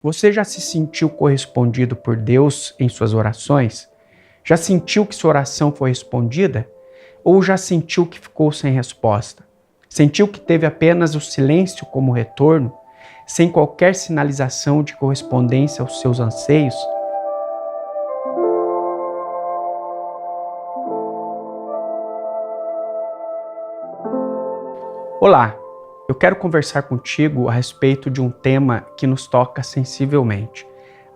Você já se sentiu correspondido por Deus em suas orações? Já sentiu que sua oração foi respondida? Ou já sentiu que ficou sem resposta? Sentiu que teve apenas o silêncio como retorno, sem qualquer sinalização de correspondência aos seus anseios? Olá, eu quero conversar contigo a respeito de um tema que nos toca sensivelmente,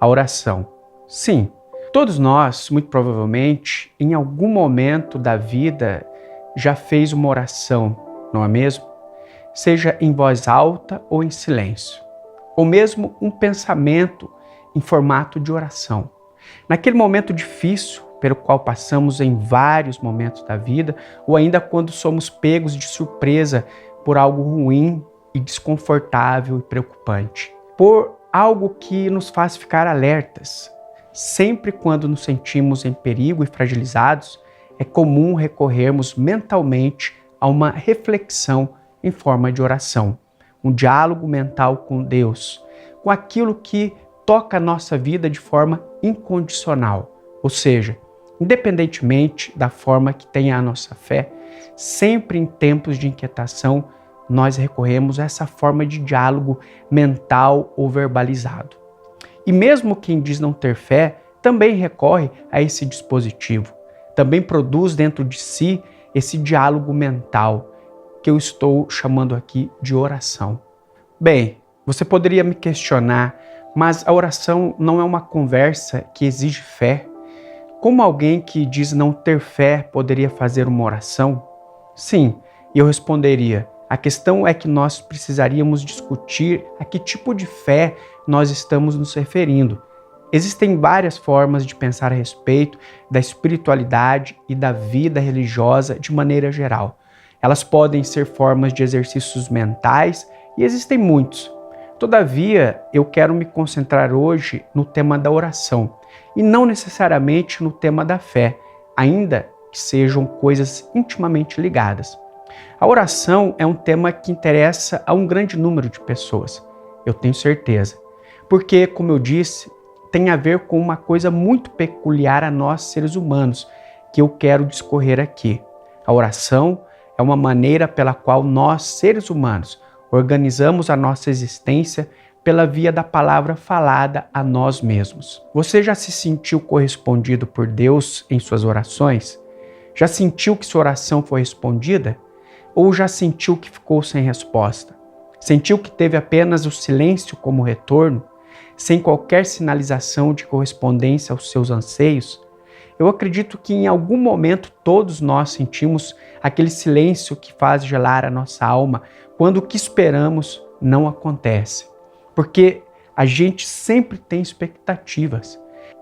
a oração. Sim, todos nós, muito provavelmente, em algum momento da vida, já fez uma oração, não é mesmo? Seja em voz alta ou em silêncio, ou mesmo um pensamento em formato de oração. Naquele momento difícil, pelo qual passamos em vários momentos da vida, ou ainda quando somos pegos de surpresa por algo ruim e desconfortável e preocupante, por algo que nos faz ficar alertas. Sempre quando nos sentimos em perigo e fragilizados, é comum recorrermos mentalmente a uma reflexão em forma de oração, um diálogo mental com Deus, com aquilo que toca a nossa vida de forma incondicional, ou seja, independentemente da forma que tenha a nossa fé, sempre em tempos de inquietação, nós recorremos a essa forma de diálogo mental ou verbalizado. E mesmo quem diz não ter fé, também recorre a esse dispositivo, também produz dentro de si esse diálogo mental, que eu estou chamando aqui de oração. Bem, você poderia me questionar, mas a oração não é uma conversa que exige fé? Como alguém que diz não ter fé poderia fazer uma oração? Sim, e eu responderia, a questão é que nós precisaríamos discutir a que tipo de fé nós estamos nos referindo. Existem várias formas de pensar a respeito da espiritualidade e da vida religiosa de maneira geral. Elas podem ser formas de exercícios mentais e existem muitos. Todavia, eu quero me concentrar hoje no tema da oração e não necessariamente no tema da fé, ainda que sejam coisas intimamente ligadas. A oração é um tema que interessa a um grande número de pessoas, eu tenho certeza, porque, como eu disse, tem a ver com uma coisa muito peculiar a nós seres humanos, que eu quero discorrer aqui. A oração é uma maneira pela qual nós, seres humanos, organizamos a nossa existência pela via da palavra falada a nós mesmos. Você já se sentiu correspondido por Deus em suas orações? Já sentiu que sua oração foi respondida? Ou já sentiu que ficou sem resposta? Sentiu que teve apenas o silêncio como retorno, sem qualquer sinalização de correspondência aos seus anseios? Eu acredito que em algum momento todos nós sentimos aquele silêncio que faz gelar a nossa alma quando o que esperamos não acontece. Porque a gente sempre tem expectativas.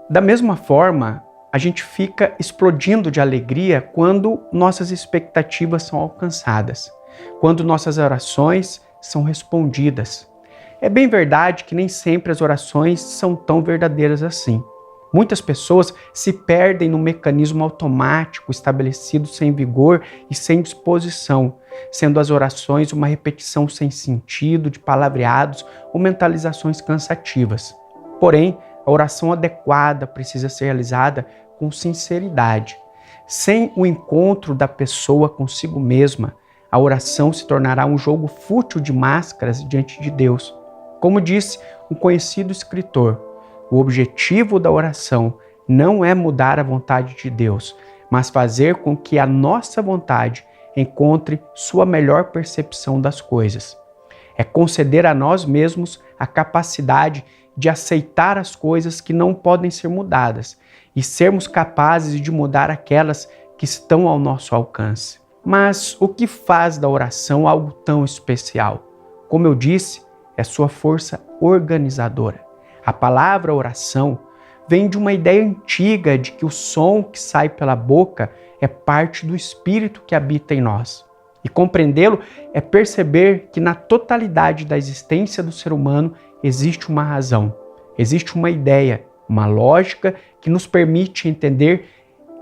Da mesma forma, a gente fica explodindo de alegria quando nossas expectativas são alcançadas, quando nossas orações são respondidas. É bem verdade que nem sempre as orações são tão verdadeiras assim. Muitas pessoas se perdem no mecanismo automático estabelecido sem vigor e sem disposição, sendo as orações uma repetição sem sentido de palavreados ou mentalizações cansativas. Porém, a oração adequada precisa ser realizada com sinceridade. Sem o encontro da pessoa consigo mesma, a oração se tornará um jogo fútil de máscaras diante de Deus. Como disse um conhecido escritor, o objetivo da oração não é mudar a vontade de Deus, mas fazer com que a nossa vontade encontre sua melhor percepção das coisas. É conceder a nós mesmos a capacidade de aceitar as coisas que não podem ser mudadas e sermos capazes de mudar aquelas que estão ao nosso alcance. Mas o que faz da oração algo tão especial? Como eu disse, é sua força organizadora. A palavra oração vem de uma ideia antiga de que o som que sai pela boca é parte do Espírito que habita em nós. E compreendê-lo é perceber que na totalidade da existência do ser humano existe uma razão, existe uma ideia, uma lógica que nos permite entender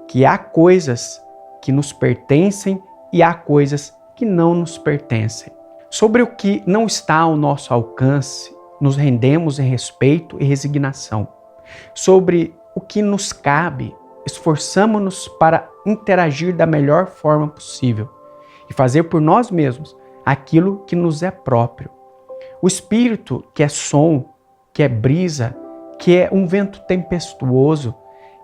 que há coisas que nos pertencem e há coisas que não nos pertencem. Sobre o que não está ao nosso alcance, nos rendemos em respeito e resignação. Sobre o que nos cabe, esforçamo-nos para interagir da melhor forma possível e fazer por nós mesmos aquilo que nos é próprio. O espírito, que é som, que é brisa, que é um vento tempestuoso,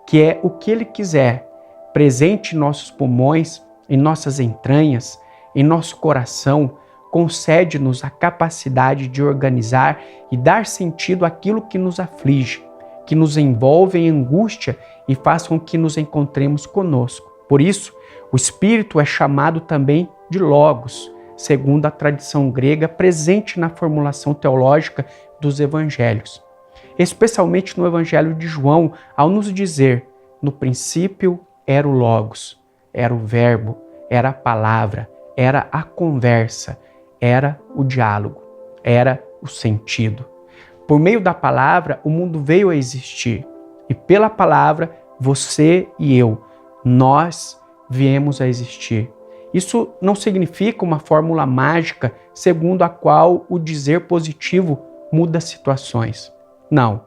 que é o que ele quiser, presente em nossos pulmões, em nossas entranhas, em nosso coração, concede-nos a capacidade de organizar e dar sentido àquilo que nos aflige, que nos envolve em angústia e faz com que nos encontremos conosco. Por isso, o Espírito é chamado também de Logos, segundo a tradição grega presente na formulação teológica dos Evangelhos. Especialmente no Evangelho de João, ao nos dizer, no princípio era o Logos, era o Verbo, era a palavra, era a conversa, era o diálogo, era o sentido. Por meio da palavra, o mundo veio a existir. E pela palavra, você e eu, nós viemos a existir. Isso não significa uma fórmula mágica segundo a qual o dizer positivo muda situações. Não.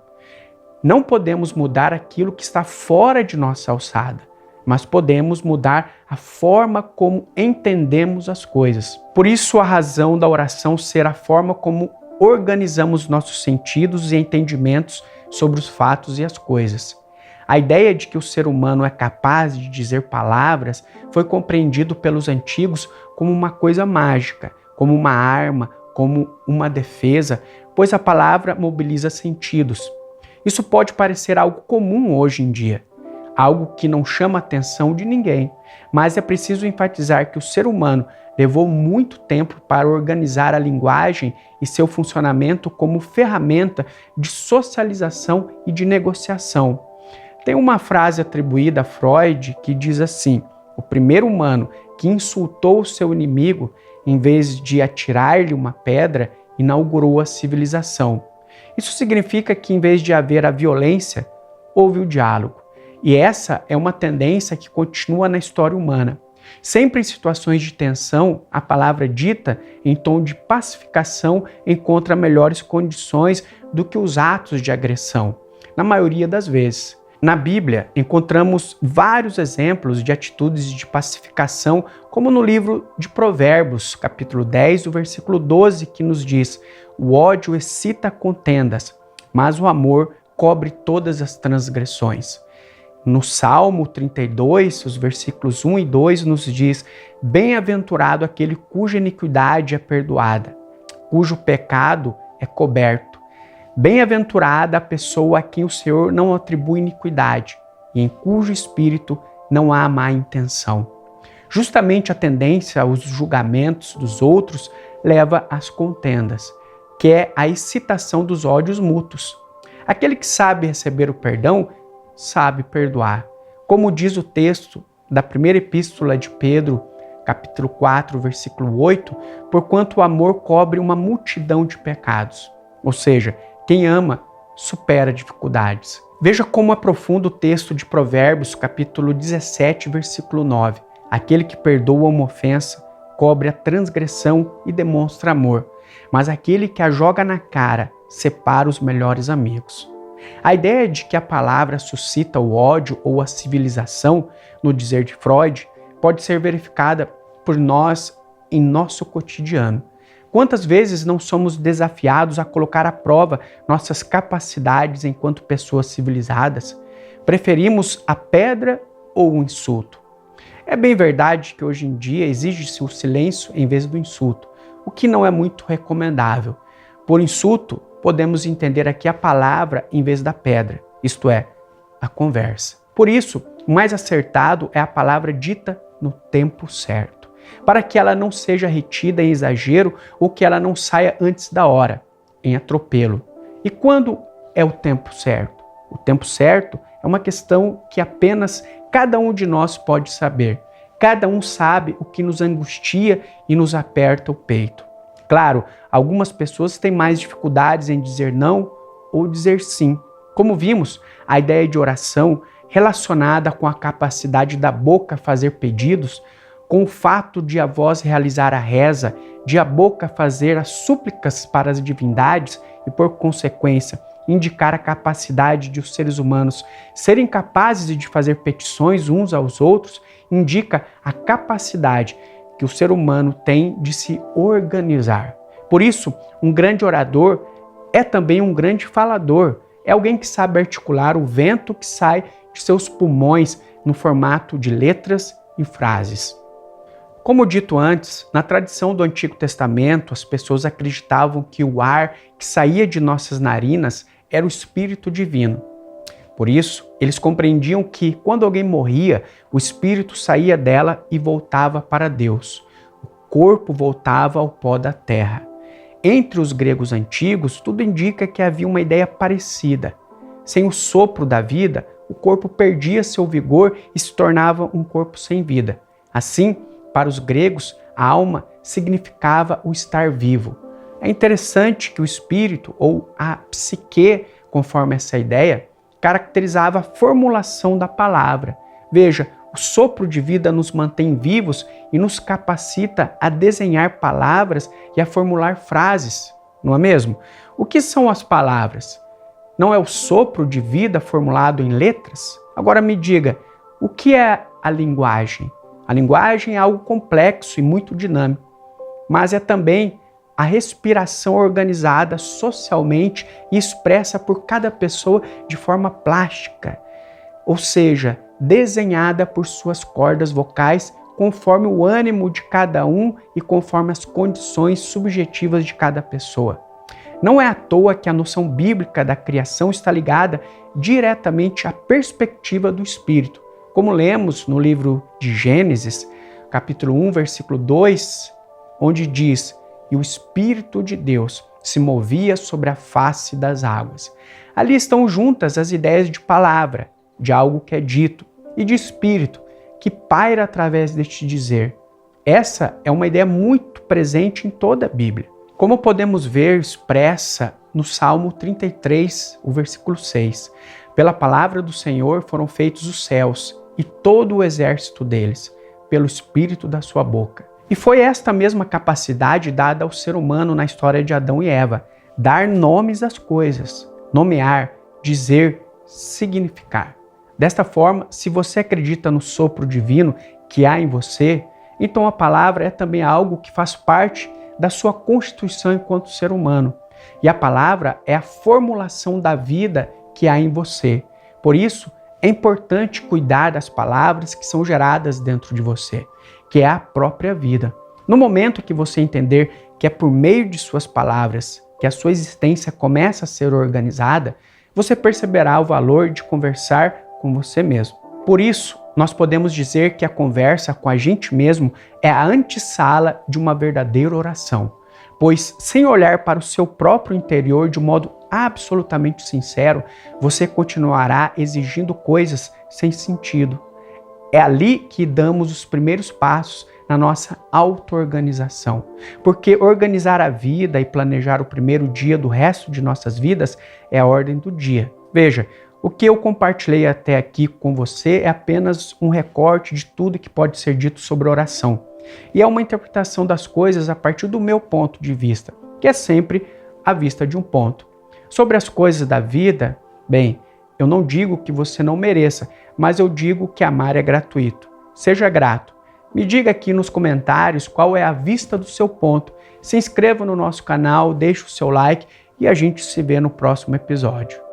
Não podemos mudar aquilo que está fora de nossa alçada, mas podemos mudar a forma como entendemos as coisas. Por isso, a razão da oração ser a forma como organizamos nossos sentidos e entendimentos sobre os fatos e as coisas. A ideia de que o ser humano é capaz de dizer palavras foi compreendido pelos antigos como uma coisa mágica, como uma arma, como uma defesa, pois a palavra mobiliza sentidos. Isso pode parecer algo comum hoje em dia, algo que não chama a atenção de ninguém, mas é preciso enfatizar que o ser humano levou muito tempo para organizar a linguagem e seu funcionamento como ferramenta de socialização e de negociação. Tem uma frase atribuída a Freud que diz assim: o primeiro humano que insultou o seu inimigo, em vez de atirar-lhe uma pedra, inaugurou a civilização. Isso significa que, em vez de haver a violência, houve o diálogo. E essa é uma tendência que continua na história humana. Sempre em situações de tensão, a palavra dita em tom de pacificação encontra melhores condições do que os atos de agressão, na maioria das vezes. Na Bíblia, encontramos vários exemplos de atitudes de pacificação, como no livro de Provérbios, capítulo 10, o versículo 12, que nos diz: o ódio excita contendas, mas o amor cobre todas as transgressões. No Salmo 32, os versículos 1 e 2 nos diz: bem-aventurado aquele cuja iniquidade é perdoada, cujo pecado é coberto. Bem-aventurada a pessoa a quem o Senhor não atribui iniquidade e em cujo espírito não há má intenção. Justamente a tendência aos julgamentos dos outros leva às contendas, que é a excitação dos ódios mútuos. Aquele que sabe receber o perdão, sabe perdoar. Como diz o texto da primeira epístola de Pedro, capítulo 4, versículo 8, porquanto o amor cobre uma multidão de pecados. Ou seja, quem ama supera dificuldades. Veja como é profundo o texto de Provérbios, capítulo 17, versículo 9. Aquele que perdoa uma ofensa cobre a transgressão e demonstra amor, mas aquele que a joga na cara separa os melhores amigos. A ideia de que a palavra suscita o ódio ou a civilização, no dizer de Freud, pode ser verificada por nós em nosso cotidiano. Quantas vezes não somos desafiados a colocar à prova nossas capacidades enquanto pessoas civilizadas? Preferimos a pedra ou o insulto? É bem verdade que hoje em dia exige-se o silêncio em vez do insulto, o que não é muito recomendável. Por insulto, podemos entender aqui a palavra em vez da pedra, isto é, a conversa. Por isso, o mais acertado é a palavra dita no tempo certo, para que ela não seja retida em exagero ou que ela não saia antes da hora, em atropelo. E quando é o tempo certo? O tempo certo é uma questão que apenas cada um de nós pode saber. Cada um sabe o que nos angustia e nos aperta o peito. Claro, algumas pessoas têm mais dificuldades em dizer não ou dizer sim. Como vimos, a ideia de oração relacionada com a capacidade da boca fazer pedidos com o fato de a voz realizar a reza, de a boca fazer as súplicas para as divindades e, por consequência, indicar a capacidade de os seres humanos serem capazes de fazer petições uns aos outros, indica a capacidade que o ser humano tem de se organizar. Por isso, um grande orador é também um grande falador. É alguém que sabe articular o vento que sai de seus pulmões no formato de letras e frases. Como dito antes, na tradição do Antigo Testamento, as pessoas acreditavam que o ar que saía de nossas narinas era o Espírito Divino. Por isso, eles compreendiam que, quando alguém morria, o espírito saía dela e voltava para Deus. O corpo voltava ao pó da terra. Entre os gregos antigos, tudo indica que havia uma ideia parecida. Sem o sopro da vida, o corpo perdia seu vigor e se tornava um corpo sem vida. Assim, para os gregos, a alma significava o estar vivo. É interessante que o espírito, ou a psique, conforme essa ideia, caracterizava a formulação da palavra. Veja, o sopro de vida nos mantém vivos e nos capacita a desenhar palavras e a formular frases, não é mesmo? O que são as palavras? Não é o sopro de vida formulado em letras? Agora me diga, o que é a linguagem? A linguagem é algo complexo e muito dinâmico, mas é também a respiração organizada socialmente e expressa por cada pessoa de forma plástica, ou seja, desenhada por suas cordas vocais conforme o ânimo de cada um e conforme as condições subjetivas de cada pessoa. Não é à toa que a noção bíblica da criação está ligada diretamente à perspectiva do Espírito. Como lemos no livro de Gênesis, capítulo 1, versículo 2, onde diz: "E o Espírito de Deus se movia sobre a face das águas." Ali estão juntas as ideias de palavra, de algo que é dito, e de espírito, que paira através deste dizer. Essa é uma ideia muito presente em toda a Bíblia. Como podemos ver expressa no Salmo 33, o versículo 6. "Pela palavra do Senhor foram feitos os céus, e todo o exército deles, pelo espírito da sua boca." E foi esta mesma capacidade dada ao ser humano na história de Adão e Eva, dar nomes às coisas, nomear, dizer, significar. Desta forma, se você acredita no sopro divino que há em você, então a palavra é também algo que faz parte da sua constituição enquanto ser humano. E a palavra é a formulação da vida que há em você. Por isso, é importante cuidar das palavras que são geradas dentro de você, que é a própria vida. No momento que você entender que é por meio de suas palavras que a sua existência começa a ser organizada, você perceberá o valor de conversar com você mesmo. Por isso, nós podemos dizer que a conversa com a gente mesmo é a antessala de uma verdadeira oração, pois sem olhar para o seu próprio interior de um modo absolutamente sincero, você continuará exigindo coisas sem sentido. É ali que damos os primeiros passos na nossa auto-organização, porque organizar a vida e planejar o primeiro dia do resto de nossas vidas é a ordem do dia. Veja, o que eu compartilhei até aqui com você é apenas um recorte de tudo que pode ser dito sobre oração. E é uma interpretação das coisas a partir do meu ponto de vista, que é sempre a vista de um ponto. Sobre as coisas da vida, bem, eu não digo que você não mereça, mas eu digo que amar é gratuito. Seja grato. Me diga aqui nos comentários qual é a vista do seu ponto. Se inscreva no nosso canal, deixe o seu like e a gente se vê no próximo episódio.